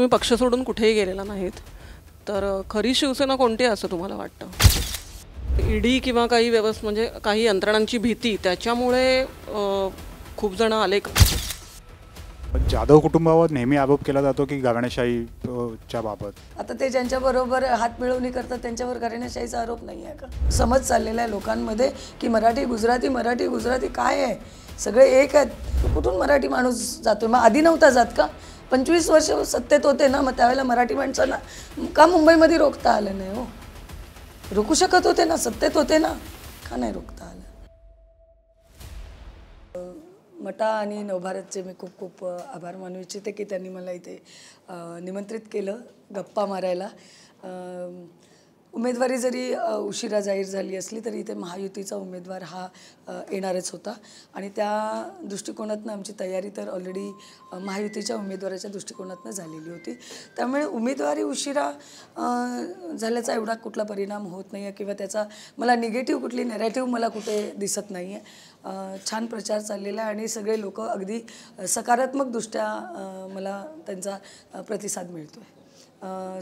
तुम्ही पक्ष सोडून कुठेही गेलेला नाहीत, तर खरी शिवसेना कोणती असं तुम्हाला वाटतं? ईडी किंवा काही म्हणजे काही यंत्रणांची भीती त्याच्यामुळे खूप जण आले का? जाधव कुटुंबावर नेहमी आरोप केला जातो की घराणेशाहीच्या बाबत. आता ते ज्यांच्याबरोबर हात मिळवणी करतात त्यांच्यावर घराणेशाहीचा आरोप नाही आहे का? समज चाललेला आहे लोकांमध्ये की मराठी गुजराती काय आहे, सगळे एक आहेत. कुठून मराठी माणूस जातो? मग आधी नव्हता जात का? 25 वर्ष सत्तेत होते ना, मग त्यावेळेला मराठी माणसांना का मुंबईमध्ये रोखता आलं नाही? हो, रोखू शकत होते ना, सत्तेत होते ना, का नाही रोखता आलं? मटा आणि नवभारतचे मी खूप खूप आभार मानू इच्छिते की त्यांनी मला इथे निमंत्रित केलं गप्पा मारायला. उमेदवारी जरी उशिरा जाहीर झाली असली तरी इथे महायुतीचा उमेदवार हा येणारच होता आणि त्या दृष्टिकोनातनं आमची तयारी तर ऑलरेडी महायुतीच्या उमेदवाराच्या दृष्टिकोनातनं झालेली होती. त्यामुळे उमेदवारी उशिरा झाल्याचा एवढा कुठला परिणाम होत नाही आहे किंवा त्याचा मला निगेटिव्ह कुठली नॅरेटिव्ह मला कुठे दिसत नाही आहे. छान प्रचार चाललेला आहे आणि सगळे लोक अगदी सकारात्मकदृष्ट्या मला त्यांचा प्रतिसाद मिळतो आहे.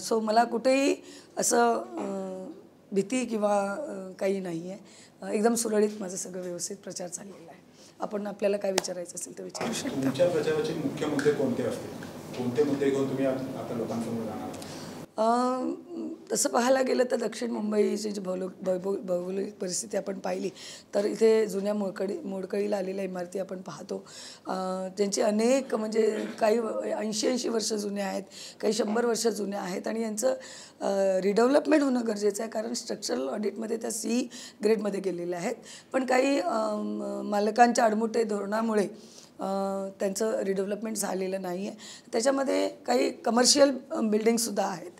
सो मला कुठेही असं भीती किंवा काही नाही आहे. एकदम सुरळीत माझं सगळं व्यवस्थित प्रचार चाललेला आहे. आपण आपल्याला काय विचारायचं असेल तर विचारू शकता. तुमच्या प्रचाराचे मुख्य मुद्दे कोणते असतील? कोणते मुद्दे घेऊन तुम्ही आता लोकांसमोर जाणार? तसं पाहायला गेलं तर दक्षिण मुंबईची जी भौगोलिक परिस्थिती आपण पाहिली तर इथे जुन्या मोडकळीला आलेल्या इमारती आपण पाहतो, ज्यांची अनेक म्हणजे काही 80 वर्ष जुन्या आहेत, काही 100 वर्ष जुन्या आहेत आणि यांचं रिडेव्हलपमेंट होणं गरजेचं आहे. कारण स्ट्रक्चरल ऑडिटमध्ये त्या C ग्रेडमध्ये गेलेल्या आहेत, पण काही मालकांच्या आडमुठे धोरणामुळे त्यांचं रिडेव्हलपमेंट झालेलं नाही आहे. त्याच्यामध्ये काही कमर्शियल बिल्डिंगसुद्धा आहेत.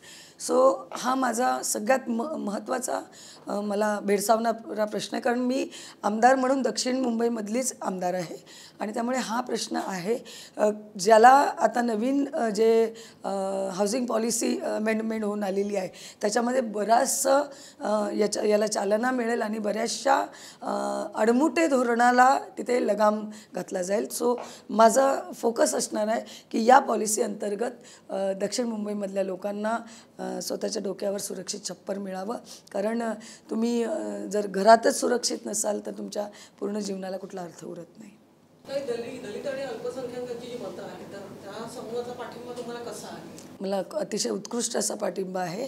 सो हा माझा सगळ्यात महत्त्वाचा मला भेडसावणारा प्रश्न आहे. कारण मी आमदार म्हणून दक्षिण मुंबईमधलीच आमदार आहे आणि त्यामुळे हा प्रश्न आहे ज्याला आता नवीन जे हाऊसिंग पॉलिसी अमेंडमेंट होऊन आलेली आहे त्याच्यामध्ये बराचसं याला चालना मिळेल आणि बऱ्याचशा अडमुटे धोरणाला तिथे लगाम घातला जाईल. सो माझा फोकस असणार आहे की या पॉलिसी अंतर्गत दक्षिण मुंबईमधल्या लोकांना स्वतःच्या डोक्यावर सुरक्षित छप्पर मिळावं. कारण तुम्ही जर घरातच सुरक्षित नसाल तर तुमच्या पूर्ण जीवनाला कुठला अर्थ उरत नाही. दलित आणि अल्पसंख्याकांची जी मतं आहेत तर त्या समूहाचा पाठिंबा तुम्हाला कसा आहे? मला अतिशय उत्कृष्ट असा पाठिंबा आहे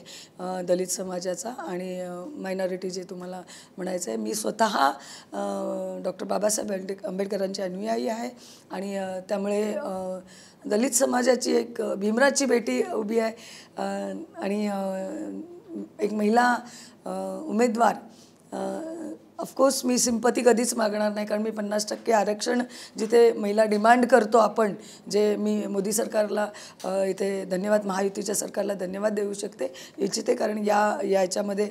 दलित समाजाचा आणि मायनॉरिटी जे तुम्हाला म्हणायचं आहे. मी स्वतः डॉक्टर बाबासाहेब आंबेडकरांची अनुयायी आहे आणि त्यामुळे दलित समाजाची एक भीमराजची बेटी उभी आहे आणि एक महिला उमेदवार. ऑफकोर्स मी सिंपती कधीच मागणार नाही, कारण मी 50% आरक्षण जिथे महिला डिमांड करतो आपण, जे मी मोदी सरकारला इथे धन्यवाद, महायुतीच्या सरकारला धन्यवाद देऊ इच्छिते. कारण याच्यामध्ये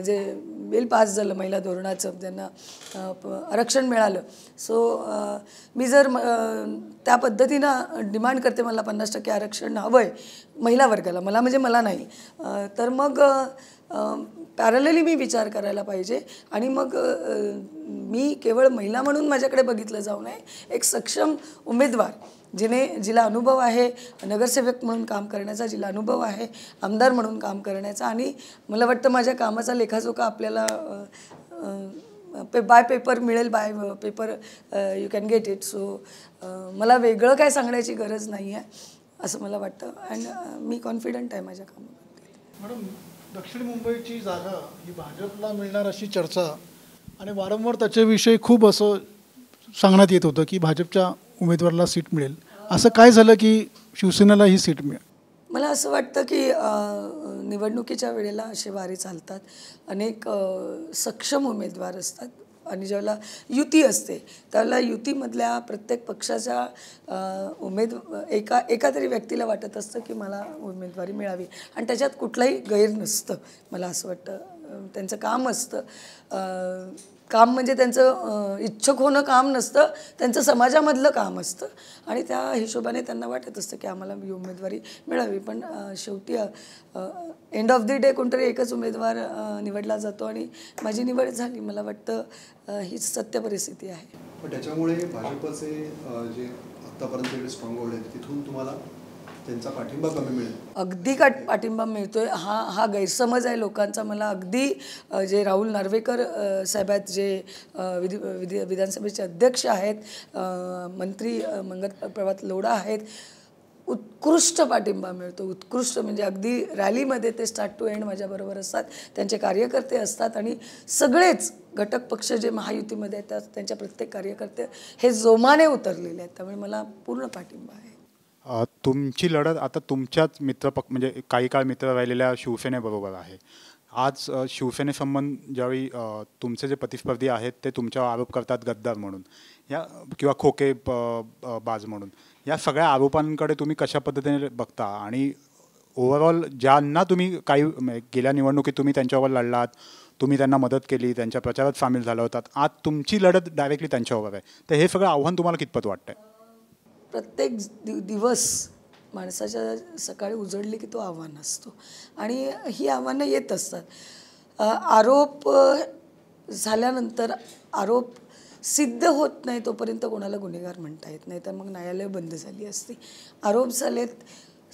जे बिल पास झालं महिला धोरणाचं, ज्यांना आरक्षण मिळालं. सो मी जर त्या पद्धतीनं डिमांड करते, मला 50% आरक्षण हवं आहे महिला वर्गाला, मला म्हणजे मला नाही, तर मग पॅरलली मी विचार करायला पाहिजे आणि मग मी केवळ महिला म्हणून माझ्याकडे बघितलं जाऊ नये. एक सक्षम उमेदवार जिला अनुभव आहे नगरसेवक म्हणून काम करण्याचा, जिला अनुभव आहे आमदार म्हणून काम करण्याचा आणि मला वाटतं माझ्या कामाचा लेखाजोखा आपल्याला बाय पेपर मिळेल, by paper you can get it. So मला वेगळं काय सांगण्याची गरज नाही आहे असं मला वाटतं आणि मी कॉन्फिडंट आहे माझ्या कामाबद्दल. मॅडम, दक्षिण मुंबईची जागा ही भाजपला मिळणार अशी चर्चा आणि वारंवार त्याच्याविषयी खूप असं सांगण्यात येत होतं की भाजपच्या उमेदवाराला सीट मिळेल. असं काय झालं की शिवसेनेला ही सीट मिळेल? मला असं वाटतं की निवडणुकीच्या वेळेला असे वारे चालतात, अनेक सक्षम उमेदवार असतात आणि ज्यावेळेला युती असते त्यावेळेला युतीमधल्या प्रत्येक पक्षाच्या एका तरी व्यक्तीला वाटत असतं की मला उमेदवारी मिळावी आणि त्याच्यात कुठलाही गैर नसतं. मला असं वाटतं त्यांचं काम असतं, काम म्हणजे त्यांचं इच्छुक होणं काम नसतं, त्यांचं समाजामधलं काम असतं आणि त्या हिशोबाने त्यांना वाटत असतं की आम्हाला ही उमेदवारी मिळावी. पण शेवटी एंड ऑफ द डे कोणतरी एकच उमेदवार निवडला जातो आणि माझी निवड झाली. मला वाटतं हीच सत्य परिस्थिती आहे. पण त्याच्यामुळे भाजपचे जे आत्तापर्यंत स्ट्रॉंग होल्ड आहेत तिथून तुम्हाला त्यांचा पाठिंबा कमी मिळेल? अगदी पाठिंबा मिळतोय हा गैरसमज आहे लोकांचा. मला अगदी जे राहुल नार्वेकर साहेब आहेत, जे विधानसभेचे अध्यक्ष आहेत, मंत्री मंगल प्रभात लोढा आहेत, उत्कृष्ट पाठिंबा मिळतो. उत्कृष्ट म्हणजे अगदी रॅलीमध्ये ते स्टार्ट टू एंड माझ्याबरोबर असतात, त्यांचे कार्यकर्ते असतात आणि सगळेच घटक पक्ष जे महायुतीमध्ये आहेत त्यांच्या प्रत्येक कार्यकर्ते हे जोमाने उतरलेले आहेत. त्यामुळे मला पूर्ण पाठिंबा आहे. तुमची लढत आता तुमच्याच म्हणजे काही काळ मित्र राहिलेल्या शिवसेनेबरोबर आहे. आज शिवसेनेसंबंध ज्यावेळी तुमचे जे प्रतिस्पर्धी आहेत ते तुमच्यावर आरोप करतात गद्दार म्हणून किंवा खोके बाज म्हणून, या सगळ्या आरोपांकडे तुम्ही कशा पद्धतीने बघता? आणि ओव्हरऑल ज्यांना तुम्ही काही गेल्या निवडणुकीत तुम्ही त्यांच्यावर लढलात, तुम्ही त्यांना मदत केली, त्यांच्या प्रचारात सामील झाला होतात, आज तुमची लढत डायरेक्टली त्यांच्यावर आहे, तर हे सगळं आव्हान तुम्हाला कितपत वाटतंय? प्रत्येक दिवस माणसाच्या सकाळी उजळली की तो आव्हान असतो आणि ही आव्हानं येत असतात. आरोप झाल्यानंतर आरोप सिद्ध होत नाही तोपर्यंत कोणाला गुन्हेगार म्हणता येत नाही, तर मग न्यायालय बंद झाली असती. आरोप झालेत,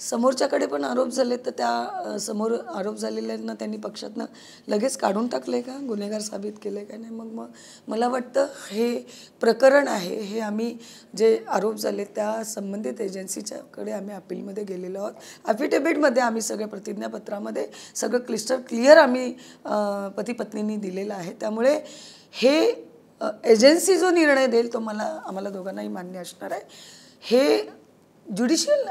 समोरच्याकडे पण आरोप झाले, तर त्या समोर आरोप झालेल्यांना त्यांनी पक्षातनं लगेच काढून टाकले का, गुन्हेगार साबित केले का नाही? मग मला वाटतं हे प्रकरण आहे, हे आम्ही जे आरोप झाले त्या संबंधित एजन्सीच्याकडे आम्ही अपीलमध्ये गेलेलो आहोत. ॲफिडेव्हिटमध्ये आम्ही सगळ्या प्रतिज्ञापत्रामध्ये सगळं क्लिस्टर आम्ही पती पत्नींनी दिलेलं आहे. त्यामुळे हे एजन्सी जो निर्णय देईल तो आम्हाला दोघांनाही मान्य असणार आहे. हे ज्युडिशियल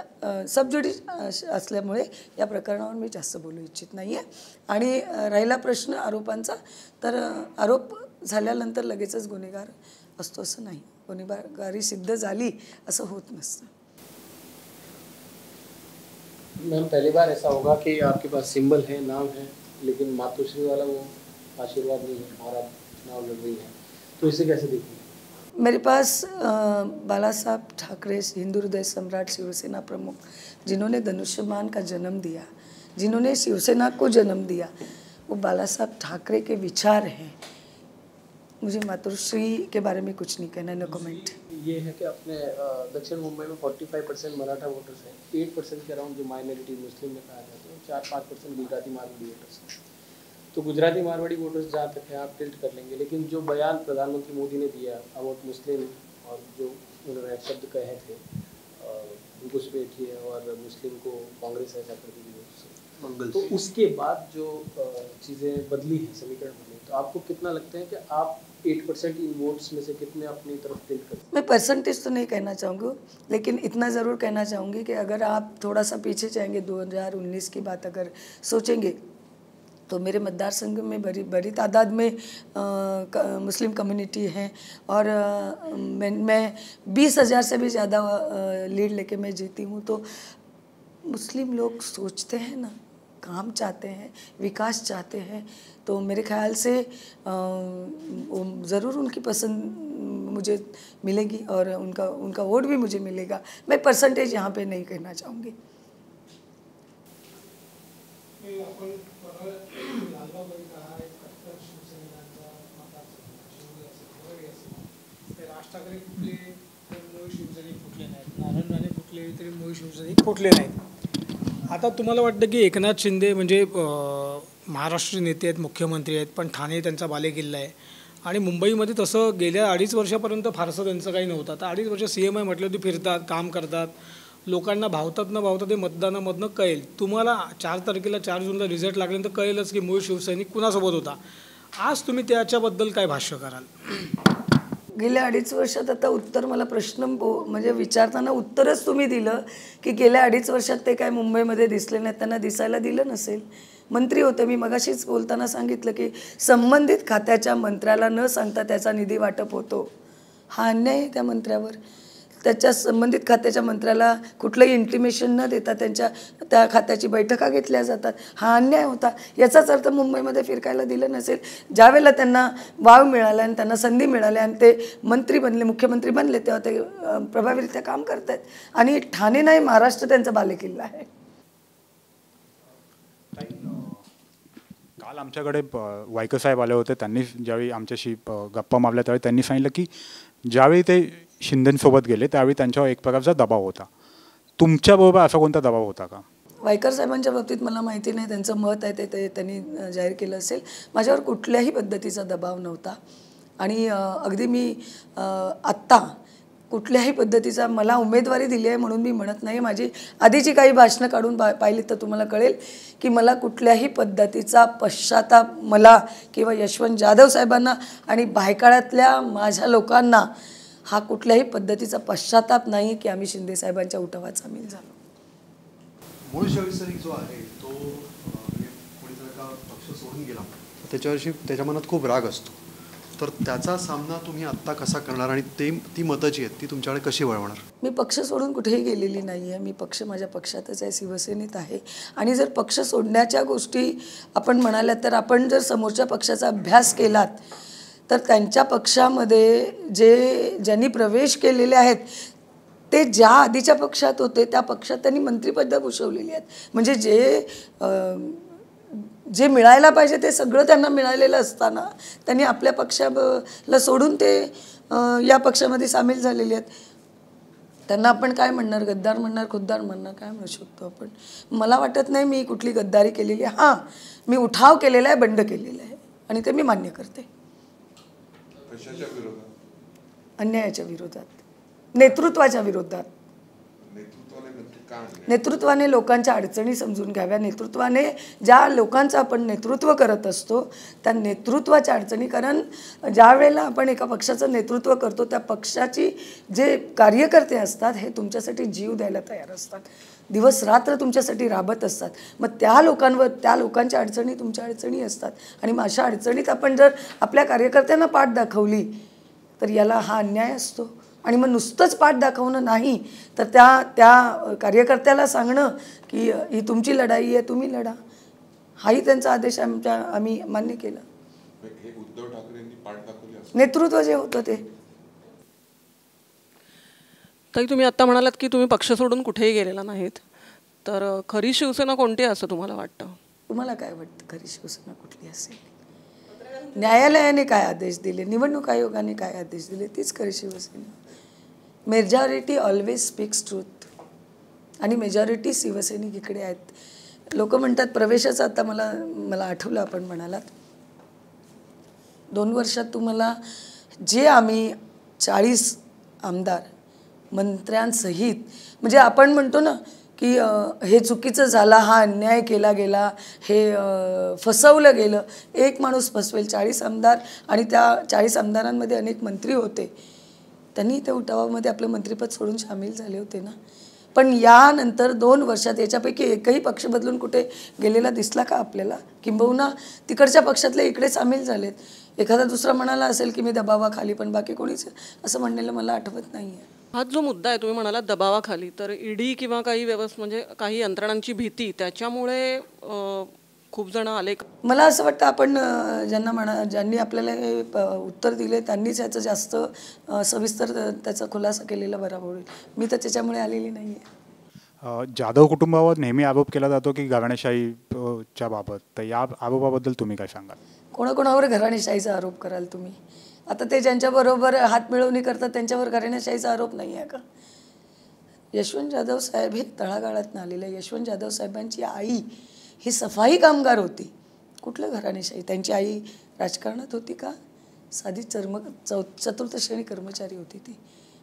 असल्यामुळे या प्रकरणावर मी जास्त बोलू इच्छित नाही आहे. आणि राहिला प्रश्न आरोपांचा, तर आरोप झाल्यानंतर लगेचच गुन्हेगार असतो असं नाही. गुन्हेगारी सिद्ध झाली असं होत नसतं. मैम, पहली बार ऐसा होगा कि आपके पास सिंबल है, नाम है, लेकिन मातोश्री वाला वो आशीर्वाद नहीं है और आप चुनाव लड़ रही हैं, तो इसे कैसे देखिए? मेरे पास बाला साहब ठाकरे, हिंदू हृदय सम्राट, शिवसेना प्रमुख, जिन्होंने धनुष्यबाण का जन्म दिया, जिन्होंने शिवसेना को जन्म दिया, वो बाला साहब ठाकरे के विचार हैं. मुझे मातोश्री के बारे में कुछ नहीं कहना, नो कमेंट. ये है कि अपने दक्षिण मुंबई में 45% मराठा वोटर्स हैं, 8% के अराउंड जो माइनॉरिटी मुस्लिम में पाया जाता है, 4-5% गुजराती मारवाड़ी वोटर्स हैं. तो गुजराती मारवाड़ी वोटर्स जहाँ तक है आप टिल्ट कर लेंगे, लेकिन जो बयान प्रधानमंत्री मोदी ने दिया अबाउट मुस्लिम और जो उन्होंने शब्द कहे थे घुसपैठिए और मुस्लिम को कांग्रेस ऐसा कर दी, तो उसके बाद जो चीज़ें बदली हैं, समीकरण बदले, तो आपको कितना लगता है कि आप 8% इन वोट्स में से कितने अपनी तरफ टिल्ट करते हैं? मैं परसेंटेज तो नहीं कहना चाहूँगी, लेकिन इतना ज़रूर कहना चाहूँगी कि अगर आप थोड़ा सा पीछे जाएंगे, 2019 की बात अगर सोचेंगे, तो मेरे मतदार संघ में बड़ी तादाद में मुस्लिम कम्युनिटी है और मैं 20,000 से भी ज़्यादा लीड लेके मैं जीती हूँ. तो मुस्लिम लोग सोचते हैं ना, काम चाहते हैं, विकास चाहते हैं, तो मेरे ख्याल से ज़रूर उनकी पसंद मुझे मिलेगी और उनका वोट भी मुझे मिलेगा. मैं परसेंटेज यहाँ पे नहीं कहना चाहूँगी. राज ठाकरे फुटले तर मूळ शिवसैनिक फुटले नाहीत, नारायण राणे फुटले तरी मूळ शिवसैनिक फुटले नाहीत. आता तुम्हाला वाटतं की एकनाथ शिंदे म्हणजे महाराष्ट्र नेते आहेत, मुख्यमंत्री आहेत, पण ठाणे त्यांचा बालेकिल्ला आहे आणि मुंबईमध्ये तसं गेल्या 2.5 वर्षापर्यंत फारसं त्यांचं काही नव्हतं. आता 2.5 वर्ष CM आहे म्हटलं की फिरतात, काम करतात, लोकांना भावतात न भावतात ते मतदानामधनं कळेल. तुम्हाला 4 तारखेला 4 जूनला रिझल्ट लागल्यानंतर कळेलच की मूळ शिवसैनिक कुणासोबत होता. आज तुम्ही त्याच्याबद्दल काय भाष्य कराल? गेल्या 2.5 वर्षात आता उत्तर मला प्रश्न म्हणजे विचारताना उत्तरच तुम्ही दिलं की गेल्या 2.5 वर्षात ते काय मुंबईमध्ये दिसले नाहीत, त्यांना दिसायला दिलं नसेल. मंत्री होते, मी मगाशीच बोलताना सांगितलं की संबंधित खात्याच्या मंत्र्याला न सांगता त्याचा निधी वाटप होतो. हा अन्याय आहे त्या मंत्र्यावर. त्याच्या संबंधित खात्याच्या मंत्र्याला कुठलंही इंटिमेशन न देता त्या खात्याची बैठका घेतल्या जातात. हा अन्याय होता. याचाच अर्थ मुंबईमध्ये फिरकायला दिलं नसेल. ज्यावेळेला त्यांना वाव मिळाला आणि त्यांना संधी मिळाली आणि ते मंत्री बनले, मुख्यमंत्री बनले, तेव्हा ते प्रभावीरित्या काम करत आहेत. आणि ठाणे नाही, महाराष्ट्र त्यांचा बालेकिल्ला आहे. काल आमच्याकडे वायकर साहेब आले होते. त्यांनी ज्यावेळी आमच्याशी गप्पा मारल्या त्यावेळी त्यांनी सांगितलं की ज्यावेळी ते शिंदेंसोबत गेले त्यावेळी त्यांच्यावर एक प्रकारचा दबाव होता. तुमच्याबरोबर असा कोणता दबाव होता का? वायकर साहेबांच्या बाबतीत मला माहिती नाही, त्यांचं मत आहे ते त्यांनी जाहीर केलं असेल. माझ्यावर कुठल्याही पद्धतीचा दबाव नव्हता आणि अगदी मी आत्ता कुठल्याही पद्धतीचा मला उमेदवारी दिली आहे म्हणून मी म्हणत नाही. माझी आधीची काही भाषणं काढून पाहिली तर तुम्हाला कळेल की मला कुठल्याही पद्धतीचा पश्चाताप मला किंवा यशवंत जाधव साहेबांना आणि भायखळ्यातल्या माझ्या लोकांना हा कुठल्याही पद्धतीचा पश्चाताप नाही की आम्ही शिंदे साहेबांच्या उठावात सामील झालो. मूळ शैक्षणिक जो आहे तो कोणी जर का पक्ष सोडून गेला त्याच्यावर्षी त्याच्या मनात खूप राग असतो, तर त्याचा सामना तुम्ही आत्ता कसा करणार आणि ती मतं जी आहेत ती तुमच्याकडे कशी वळवणार? मी पक्ष सोडून कुठेही गेलेली नाही आहे. मी माझ्या पक्षातच आहे, शिवसेनेत आहे. आणि जर पक्ष सोडण्याच्या गोष्टी आपण म्हणाल्यात तर आपण जर समोरच्या पक्षाचा अभ्यास केलात तर त्यांच्या पक्षामध्ये ज्यांनी प्रवेश केलेले आहेत ते ज्या आधीच्या पक्षात होते त्या पक्षात त्यांनी मंत्रिपदं भूषवलेली आहेत. म्हणजे जे मिळायला पाहिजे ते सगळं त्यांना मिळालेलं असताना त्यांनी आपल्या पक्षाला सोडून ते या पक्षामध्ये सामील झालेले आहेत. त्यांना आपण काय म्हणणार, गद्दार म्हणणार, खुद्दार म्हणणार, काय म्हणू शकतो आपण? मला वाटत नाही मी कुठली गद्दारी केलेली आहे. हां, मी उठाव केलेला आहे, बंड केलेला आहे आणि ते मी मान्य करते. अन्यायाच्या विरोधात, नेतृत्वाच्या विरोधात. नेतृत्वाने लोकांच्या अडचणी समजून घ्याव्या. नेतृत्वाने ज्या लोकांचं आपण नेतृत्व करत असतो त्या नेतृत्वाच्या अडचणी, कारण ज्या वेळेला आपण एका पक्षाचं नेतृत्व करतो त्या पक्षाची जे कार्यकर्ते असतात हे तुमच्यासाठी जीव द्यायला तयार असतात, दिवस रात्र तुमच्यासाठी राबत असतात. मग त्या लोकांच्या अडचणी तुमच्या अडचणी असतात आणि मग अशा अडचणीत आपण जर आपल्या कार्यकर्त्यांना पाठ दाखवली तर याला हा अन्याय असतो. आणि मग नुसतंच पाठ दाखवणं नाही तर त्या कार्यकर्त्याला सांगणं की ही तुमची लढाई आहे, तुम्ही लढा, हाही त्यांचा आदेश आम्ही मान्य केला. उद्धव ठाकरेंनी पाठ दाखवली, नेतृत्व जे होतं ते. ताई, तुम्ही आत्ता म्हणालात की तुम्ही पक्ष सोडून कुठेही गेलेला नाहीत, तर खरी शिवसेना कोणती असं तुम्हाला वाटतं? तुम्हाला काय वाटतं खरी शिवसेना कुठली असेल? न्यायालयाने काय आदेश दिले, निवडणूक आयोगाने काय आदेश दिले, तीच खरी शिवसेना. मेजॉरिटी ऑलवेज स्पीक्स ट्रूथ आणि मेजॉरिटी शिवसैनिक इकडे आहेत. लोक म्हणतात प्रवेशाचं, आता मला आठवलं आपण म्हणालात 2 वर्षात तुम्हाला जे आम्ही 40 आमदार मंत्र्यांसहित, म्हणजे आपण म्हणतो ना की हे चुकीचं झालं, हा अन्याय केला गेला, हे फसवलं गेलं. एक माणूस फसवेल, 40 आमदार आणि त्या 40 आमदारांमध्ये अनेक मंत्री होते, त्यांनी त्या उठावामध्ये आपलं मंत्रिपद सोडून सामील झाले होते ना. पण यानंतर 2 वर्षात याच्यापैकी एकही पक्ष बदलून कुठे गेलेला दिसला का आपल्याला? किंबहुना तिकडच्या पक्षातले इकडे सामील झालेत. एखादा दुसरा म्हणाला असेल की मी दबावाखाली, पण बाकी कोणीच असं म्हणलेलं मला आठवत नाही आहे. हा जो मुद्दा आहे तुम्ही म्हणाला दबावाखाली, तर ईडी किंवा काही म्हणजे काही यंत्रणांची भीती त्याच्यामुळे खूप जण आले. मला असं वाटतं आपण ज्यांनी आपल्याला हे उत्तर दिले त्यांनीच याचं जास्त सविस्तर त्याचा खुलासा केलेला बरा होईल. मी तर त्याच्यामुळे आलेली नाही आहे. जाधव कुटुंबावर नेहमी आरोप केला जातो की घराणेशाहीच्या बाबत, तर या आरोपाबद्दल तुम्ही काय सांगाल? कोणाकोणावर घराणेशाहीचा आरोप कराल तुम्ही? आता ते ज्यांच्याबरोबर हात मिळवणी करतात त्यांच्यावर घराणेशाहीचा आरोप नाही आहे का? यशवंत जाधव साहेब हे तळागाळातून आलेले. यशवंत जाधव साहेबांची आई ही सफाई कामगार होती. कुठलं घराणेशाही? त्यांची आई राजकारणात होती का? साधी चतुर्थ श्रेणी कर्मचारी होती ती.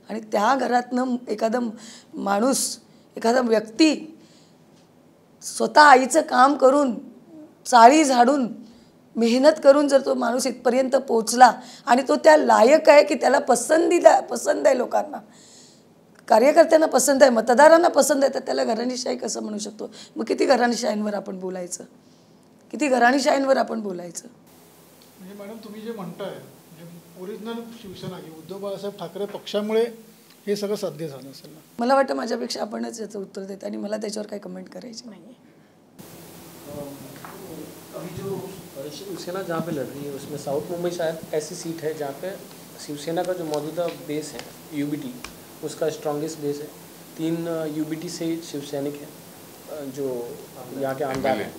आणि त्या घरातनं एखादा माणूस, एखादा व्यक्ती स्वतः आईचं काम करून, चाळी झाडून, मेहनत करून जर तो माणूस इथपर्यंत पोचला आणि तो त्या लायक आहे की त्याला पसंत आहे, लोकांना, कार्यकर्त्यांना पसंत आहे, मतदारांना पसंत आहे, तर त्याला घराणेशाही कसं म्हणू शकतो? मग किती घराणेशाहींवर आपण बोलायचं? किती घराणेशाहींवर आपण बोलायचं? म्हणजे मॅडम तुम्ही जे म्हणताय म्हणजे ओरिजिनल शिवसेना की उद्धव बाळासाहेब ठाकरे पक्षामुळे हे सगळं साध्य झालं असेल ना? मला वाटतं माझ्यापेक्षा आपणच याचं उत्तर देत आणि मला त्याच्यावर काही कमेंट करायची नाही आहे. अभी जो शिवसेना जहाँ पे लड़ रही है उसमें साउथ मुंबई शायद ऐसी सीट है जहाँ पे शिवसेना का जो मौजूदा बेस है यूबीटी, उसका स्ट्रॉन्गेस्ट बेस है. 3 यूबीटी से शिवसैनिक हैं जो यहाँ के आमदार हैं.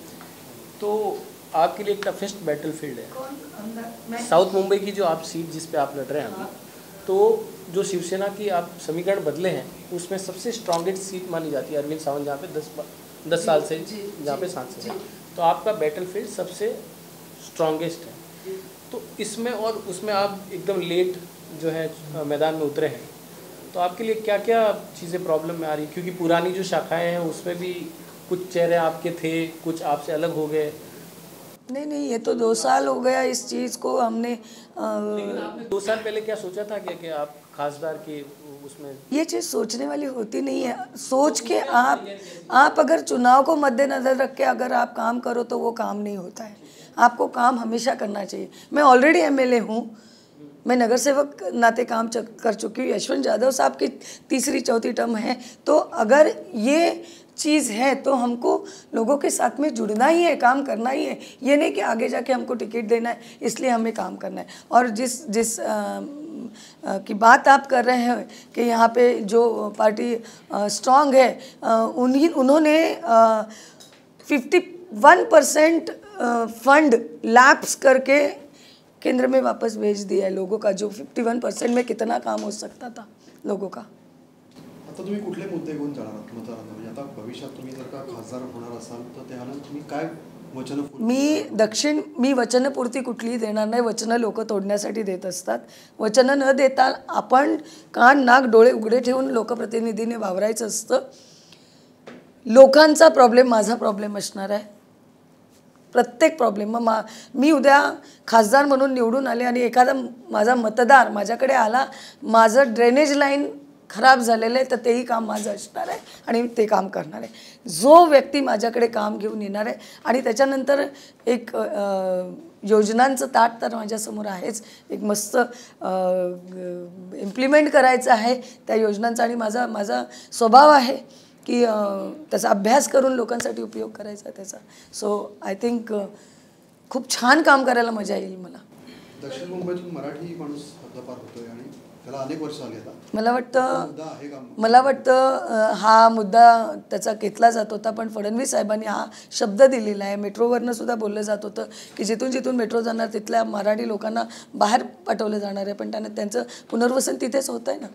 तो आपके लिए एक टफेस्ट बैटल फील्ड है. साउथ मुंबई की जो आप सीट जिस पे आप लड़ रहे हैं अभी, तो जो शिवसेना की आप समीकरण बदले हैं उसमें सबसे स्ट्रॉन्गेस्ट सीट मानी जाती है अरविंद सावंत, जहाँ पे 10 साल से जहाँ पे सांसद है, तो आपका बैटलफील्ड सबसे स्ट्रॉन्गेस्ट है। तो इसमें और उसमें आप एकदम लेट जो है मैदान में उतरे हैं, तो आपके लिए क्या क्या चीज़ें प्रॉब्लम में आ रही, क्योंकि पुरानी जो शाखाएं हैं उसमें भी कुछ चेहरे आपके थे, कुछ आपसे अलग हो गए। नहीं, ये तो 2 साल हो गया इस चीज़ को हमने लेकिन आपने 2 साल पहले क्या सोचा था कि आप खासदार के उसमें? ये चीज़ सोचने वाली होती नहीं है। सोच के आप अगर चुनाव को मद्देनज़र रख के अगर आप काम करो तो वो काम नहीं होता है। आपको काम हमेशा करना चाहिए। मैं ऑलरेडी एमएलए हूँ, मैं नगर सेवक नाते काम कर चुकी हूँ। यशवंत यादव साहब की तीसरी चौथी टर्म है, तो अगर ये चीज़ है तो हमको लोगों के साथ में जुड़ना ही है, काम करना ही है। ये नहीं कि आगे जाके हमको टिकट देना है इसलिए हमें काम करना है। और जिस की बात आप कर रहे हैं कि यहाँ पे जो पार्टी स्ट्रांग है, उन्होंने 51% फंड लैप्स करके केंद्र में वापस भेज दिया है लोगों का, जो 51% में कितना काम हो सकता था लोगों का। आता तुम्ही कुठले मुद्दे घेऊन जाणार आहात मतदारांना? म्हणजे आता भविष्यात तुम्ही जर का खासदार होणार असाल तर त्याला तुम्ही काय वचनं? मी वचनपूर्ती कुठलीही देणार नाही. वचनं लोक तोडण्यासाठी देत असतात. वचनं न देता आपण कान नाक डोळे उघडे ठेवून लोकप्रतिनिधीने वावरायचं असतं. लोकांचा प्रॉब्लेम माझा प्रॉब्लेम असणार आहे, प्रत्येक प्रॉब्लेम. मग मी उद्या खासदार म्हणून निवडून आले आणि एखादा माझा मतदार माझ्याकडे आला, माझं ड्रेनेज लाईन खराब झालेलं आहे, तर तेही काम माझं असणार आहे आणि ते काम करणार आहे. जो व्यक्ती माझ्याकडे काम घेऊन येणार आहे आणि त्याच्यानंतर एक योजनांचं ताट तर माझ्यासमोर आहेच, एक मस्त इम्प्लिमेंट करायचं आहे त्या योजनांचा. आणि माझा स्वभाव आहे की त्याचा अभ्यास करून लोकांसाठी उपयोग करायचा त्याचा. सो आय थिंक खूप छान काम करायला मजा येईल मला. दक्षिण मुंबईतून मराठी माणूस हद्दपार होतोय आणि त्याला अनेक वर्ष आली आता. मला वाटतं हा मुद्दा त्याचा घेतला जात होता, पण फडणवीस साहेबांनी हा शब्द दिलेला आहे. मेट्रोवरनं सुद्धा बोललं जात होतं की जिथून मेट्रो जाणार तिथल्या मराठी लोकांना बाहेर पाठवलं जाणार आहे, पण त्यांचं पुनर्वसन तिथेच होत आहे ना.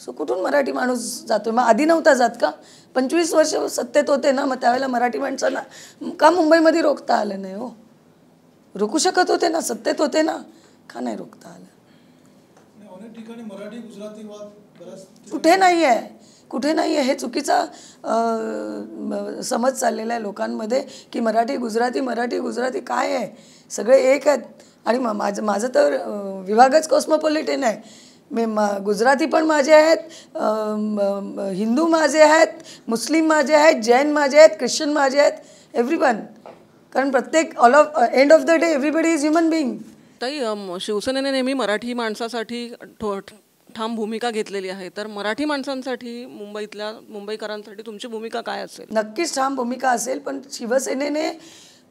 सो कुठून मराठी माणूस जातोय? मग आधी नव्हता जात का? 25 वर्ष सत्तेत होते ना, मग त्यावेळेला मराठी माणसांना का मुंबईमध्ये रोखता आलं नाही? हो, रोखू शकत होते ना, सत्तेत होते ना, का नाही रोखता आलं? मराठी गुजराती वाद कुठे नाही आहे, कुठे नाही आहे. हे चुकीचा समज चाललेला आहे लोकांमध्ये की मराठी गुजराती काय आहे, सगळे एक आहेत. आणि माझं तर विभागच कॉस्मोपॉलिटन आहे. गुजराती पण माझे आहेत, हिंदू माझे आहेत, मुस्लिम माझे आहेत, जैन माझे आहेत, ख्रिश्चन माझे आहेत, एव्हरीवन. कारण प्रत्येक end of the day everybody is human being. ताई, शिवसेनेने नेहमी मराठी माणसासाठी ठाम भूमिका घेतलेली आहे, तर मराठी माणसांसाठी मुंबईकरांसाठी तुमची भूमिका काय असेल? नक्कीच ठाम भूमिका असेल, पण शिवसेनेने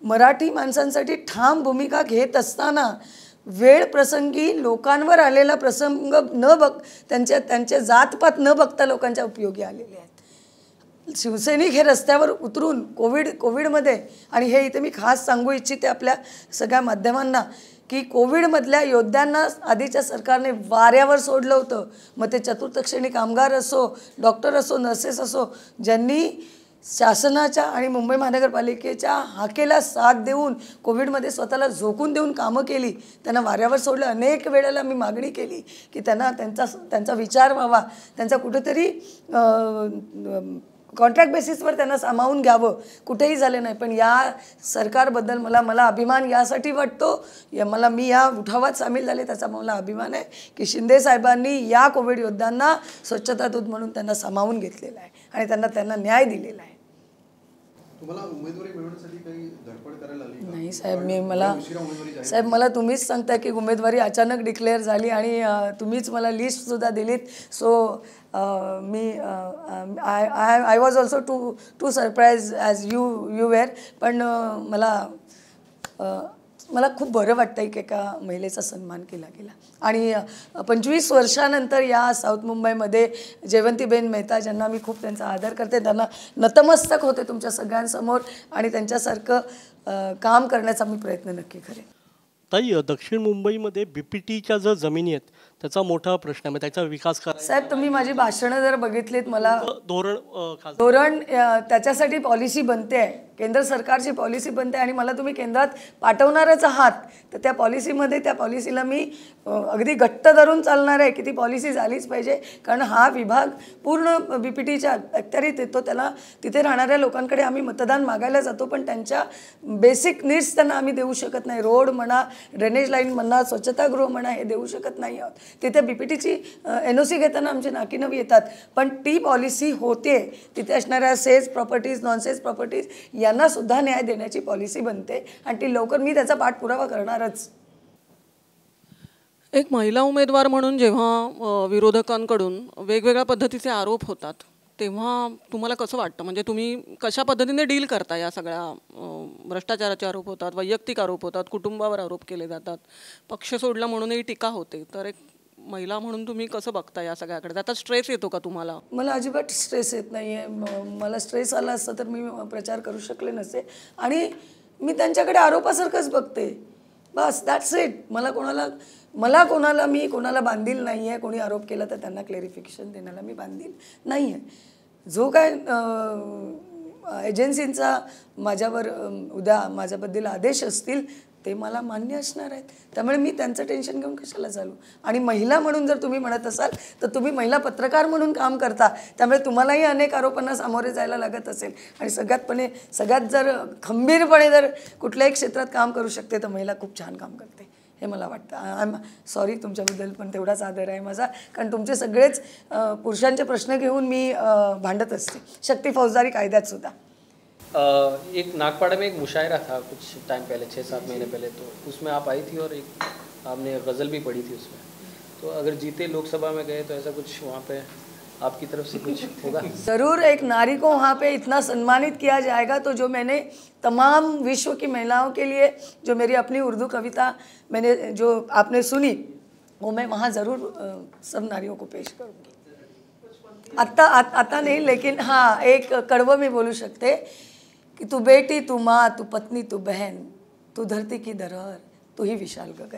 मराठी माणसांसाठी ठाम भूमिका घेत असताना वेळ प्रसंगी लोकांवर आलेला प्रसंग त्यांचे जातपात न बघता लोकांच्या उपयोगी आलेले आहेत. शिवसैनिक हे रस्त्यावर उतरून कोविडमध्ये, आणि हे इथे मी खास सांगू इच्छिते आपल्या सगळ्या माध्यमांना की कोविडमधल्या योद्ध्यांना आधीच्या सरकारने वाऱ्यावर सोडलं होतं. मग ते चतुर्थ श्रेणी कामगार असो, डॉक्टर असो, नर्सेस असो, ज्यांनी शासनाच्या आणि मुंबई महानगरपालिकेच्या हाकेला साथ देऊन कोविडमध्ये स्वतःला झोकून देऊन कामं केली, त्यांना वाऱ्यावर सोडलं. अनेक वेळेला मी मागणी केली की त्यांचा विचार व्हावा, त्यांचा कुठेतरी कॉन्ट्रॅक्ट बेसिसवर त्यांना सामावून घ्यावं. कुठेही झाले नाही. पण या सरकारबद्दल मला अभिमान यासाठी वाटतो, मी या उठावात सामील झाले त्याचा मला अभिमान आहे की शिंदे साहेबांनी या कोविड योद्ध्यांना स्वच्छता दूत म्हणून त्यांना सामावून घेतलेलं आहे आणि त्यांना न्याय दिलेला आहे. तुम्हाला उमेदवारी मिळवण्यासाठी काही धडपड करायला आली? नाही साहेब, मला तुम्हीच सांगताय की उमेदवारी अचानक डिक्लेअर झाली आणि तुम्हीच मला लिस्टसुद्धा दिलीत. So I was also too surprise as you were. पण मला खूप बरं वाटतं की एका महिलेचा सन्मान केला गेला. आणि 25 वर्षानंतर या साऊथ मुंबईमध्ये जयवंतीबेन मेहता, ज्यांना मी खूप त्यांचा आदर करते, त्यांना नतमस्तक होते तुमच्या सगळ्यांसमोर आणि त्यांच्यासारखं काम करण्याचा मी प्रयत्न नक्की करेन. ताई, दक्षिण मुंबईमध्ये BPTच्या ज्या जमिनी आहेत त्याचा मोठा प्रश्न आहे. मग त्याचा विकास करायचा साहेब, तुम्ही माझी भाषणं जर बघितलीत, मला धोरण धोरण त्याच्यासाठी पॉलिसी बनते आहे, केंद्र सरकारची पॉलिसी बनते आणि मला तुम्ही केंद्रात पाठवणारच आहात, तर त्या पॉलिसीमध्ये त्या पॉलिसीला मी अगदी घट्ट धरून चालणार आहे की ती पॉलिसी झालीच पाहिजे. कारण हा विभाग पूर्ण BPTच्या अखत्यारीत येतो. त्याला तिथे राहणाऱ्या लोकांकडे आम्ही मतदान मागायला जातो, पण त्यांच्या बेसिक नीड्स त्यांना आम्ही देऊ शकत नाही. रोड म्हणा, ड्रेनेज लाईन म्हणा, स्वच्छतागृह म्हणा, हे देऊ शकत नाही आहोत. तिथे BPTची NOC घेताना आमची नाकीनवी येतात, पण ती पॉलिसी होते. तिथे असणाऱ्या says properties, non says properties यांना सुद्धा न्याय देण्याची पॉलिसी बनते आणि ती लवकर मी त्याचा पाठपुरावा करणारच. एक महिला उमेदवार म्हणून जेव्हा विरोधकांकडून वेगवेगळ्या पद्धतीचे आरोप होतात, तेव्हा तुम्हाला कसं वाटतं? म्हणजे तुम्ही कशा पद्धतीने डील करता? या सगळ्या भ्रष्टाचाराचे आरोप होतात, वैयक्तिक आरोप होतात, कुटुंबावर आरोप केले जातात, पक्ष सोडला म्हणूनही टीका होते. तर एक महिला म्हणून तुम्ही कसं बघता या सगळ्याकडे? त्याचा स्ट्रेस येतो का तुम्हाला? मला अजिबात स्ट्रेस येत नाही आहे. मला स्ट्रेस आला असता तर मी प्रचार करू शकले नसते आणि मी त्यांच्याकडे आरोपासारखंच बघते. बस, दॅट्स इट. मला कोणाला बांधील नाही आहे. कोणी आरोप केला तर त्यांना क्लॅरिफिकेशन देण्याला मी बांधील नाही आहे. जो काय एजन्सींचा माझ्यावर उद्या माझ्याबद्दल आदेश असतील ते मला मान्य असणार आहेत. त्यामुळे मी त्यांचं टेन्शन घेऊन कशाला चालू. आणि महिला म्हणून जर तुम्ही म्हणत असाल तर तुम्ही महिला पत्रकार म्हणून काम करता, त्यामुळे तुम्हालाही अनेक आरोपांना सामोरे जायला लागत असेल. आणि सगळ्यात जर खंबीरपणे जर कुठल्याही क्षेत्रात काम करू शकते तर महिला खूप छान काम करते हे मला वाटतं. आय एम सॉरी तुमच्याबद्दल, पण तेवढाच आदर आहे माझा, कारण तुमचे सगळेच पुरुषांचे प्रश्न घेऊन मी भांडत असते, शक्ती फौजदारी कायद्यात सुद्धा. एक नागपाड़ा में एक मुशायरा था कुछ टाइम पहले, 6-7 महीने पहले, तो उसमें आप आई थी और एक आपने गज़ल भी पढ़ी थी उसमें. तो अगर जीते लोकसभा में गए तो ऐसा कुछ वहाँ पे आपकी तरफ से कुछ होगा? ज़रूर. एक नारी को वहाँ पे इतना सम्मानित किया जाएगा तो जो मैंने तमाम विश्व की महिलाओं के लिए जो मेरी अपनी उर्दू कविता जो आपने सुनी वो मैं वहाँ ज़रूर सब नारियों को पेश करूँगी. आता नहीं, लेकिन हाँ एक कड़वं मी बोलू शकते कि तू बेटी, तू माँ, तू पत्नी, तू बहन, तू धरती की धरोहर, तू ही विशाल गगन.